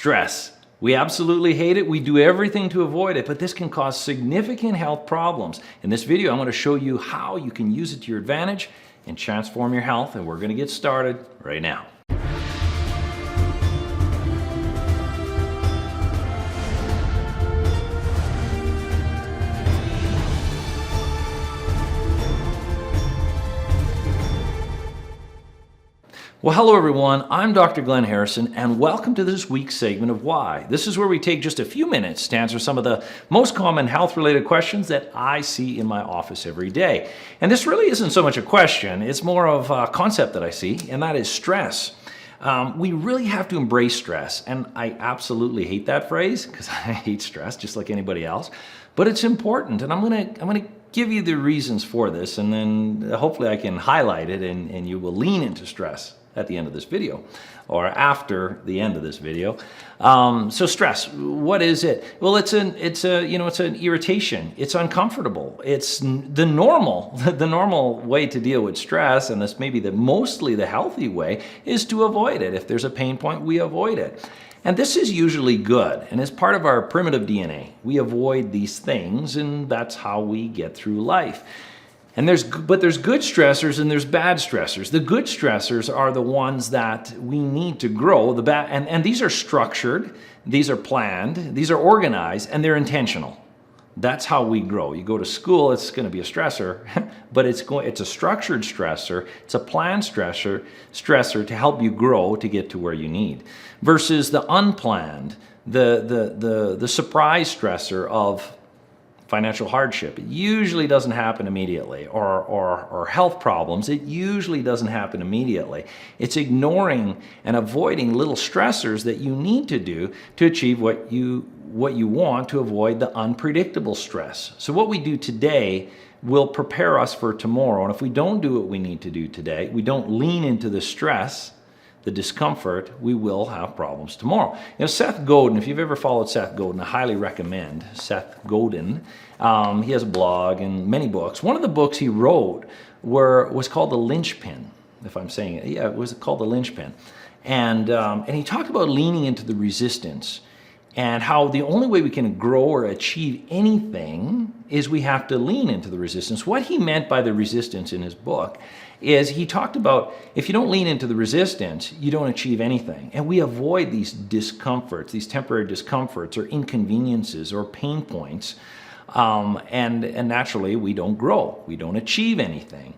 Stress. We absolutely hate it. We do everything to avoid it, but this can cause significant health problems. In this video, I'm going to show you how you can use it to your advantage and transform your health, and we're going to get started right now. Well, hello everyone, I'm Dr. Glenn Harrison, and welcome to this week's segment of Why. This is where we take just a few minutes to answer some of the most common health-related questions that I see in my office every day. And this really isn't so much a question, it's more of a concept that I see, and that is stress. We really have to embrace stress, and I absolutely hate that phrase because I hate stress just like anybody else, but it's important, and I'm gonna give you the reasons for this, and then hopefully I can highlight it and you will lean into stress at the end of this video or after the end of this video. So stress, what is it? Well, it's an irritation. It's uncomfortable. It's the normal way to deal with stress, and this may be mostly the healthy way, is to avoid it. If there's a pain point, we avoid it. And this is usually good, and as part of our primitive DNA, we avoid these things, and that's how we get through life. And there's good stressors and there's bad stressors. The good stressors are the ones that we need to grow. And these are structured, these are planned, these are organized, and they're intentional. That's how we grow. You go to school, it's going to be a stressor, but it's a structured stressor. It's a planned stressor to help you grow to get to where you need. Versus the unplanned, the surprise stressor of financial hardship. It usually doesn't happen immediately, or health problems. It usually doesn't happen immediately. It's ignoring and avoiding little stressors that you need to do to achieve what you want, to avoid the unpredictable stress. So what we do today will prepare us for tomorrow. And if we don't do what we need to do today, we don't lean into the stress, the discomfort, we will have problems tomorrow. You know, Seth Godin, if you've ever followed Seth Godin, I highly recommend Seth Godin. He has a blog and many books. One of the books he wrote was called The Linchpin, if I'm saying it. Yeah, it was called The Linchpin. And he talked about leaning into the resistance and how the only way we can grow or achieve anything is we have to lean into the resistance. What he meant by the resistance in his book is he talked about if you don't lean into the resistance, you don't achieve anything. And we avoid these discomforts, these temporary discomforts or inconveniences or pain points. And naturally, we don't grow. We don't achieve anything.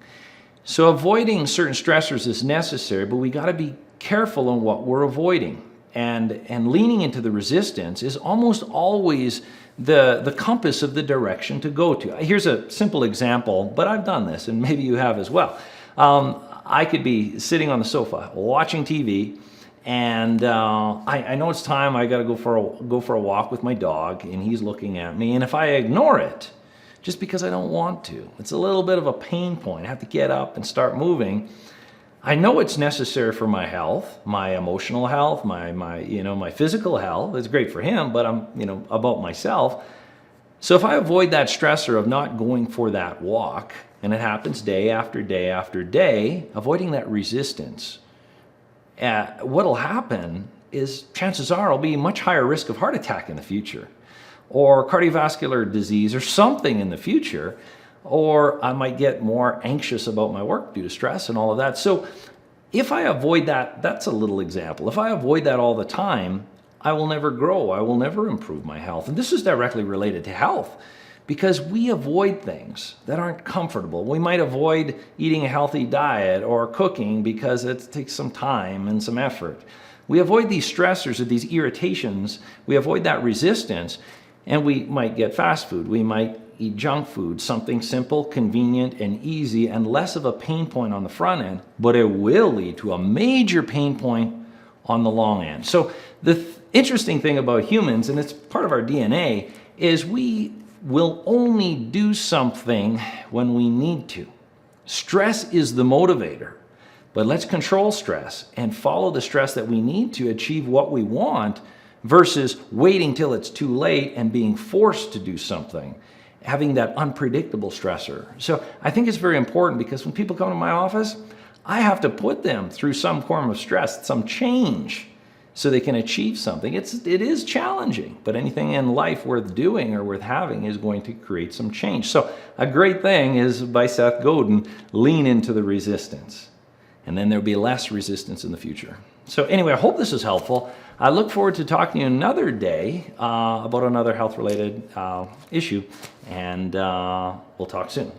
So avoiding certain stressors is necessary, but we got to be careful on what we're avoiding. And leaning into the resistance is almost always the compass of the direction to go to. Here's a simple example, but I've done this, and maybe you have as well. I could be sitting on the sofa watching TV, and I know it's time. I got to go for a walk with my dog, and he's looking at me. And if I ignore it, just because I don't want to, it's a little bit of a pain point. I have to get up and start moving. I know it's necessary for my health, my emotional health, my physical health. It's great for him, but I'm about myself. So if I avoid that stressor of not going for that walk, and it happens day after day after day, avoiding that resistance, what'll happen is chances are I'll be much higher risk of heart attack in the future, or cardiovascular disease, or something in the future. Or I might get more anxious about my work due to stress and all of that. So if I avoid that, that's a little example. If I avoid that all the time, I will never grow. I will never improve my health. And this is directly related to health because we avoid things that aren't comfortable. We might avoid eating a healthy diet or cooking because it takes some time and some effort. We avoid these stressors or these irritations. We avoid that resistance, and we might get fast food. We might eat junk food, something simple, convenient, and easy, and less of a pain point on the front end, but it will lead to a major pain point on the long end. So the interesting thing about humans, and it's part of our DNA, is we will only do something when we need to. Stress is the motivator, but let's control stress and follow the stress that we need to achieve what we want versus waiting till it's too late and being forced to do something, having that unpredictable stressor. So I think it's very important because when people come to my office, I have to put them through some form of stress, some change, so they can achieve something. It is challenging, but anything in life worth doing or worth having is going to create some change. So a great thing is, by Seth Godin, lean into the resistance, and then there'll be less resistance in the future. So anyway, I hope this is helpful. I look forward to talking to you another day about another health-related issue, and we'll talk soon.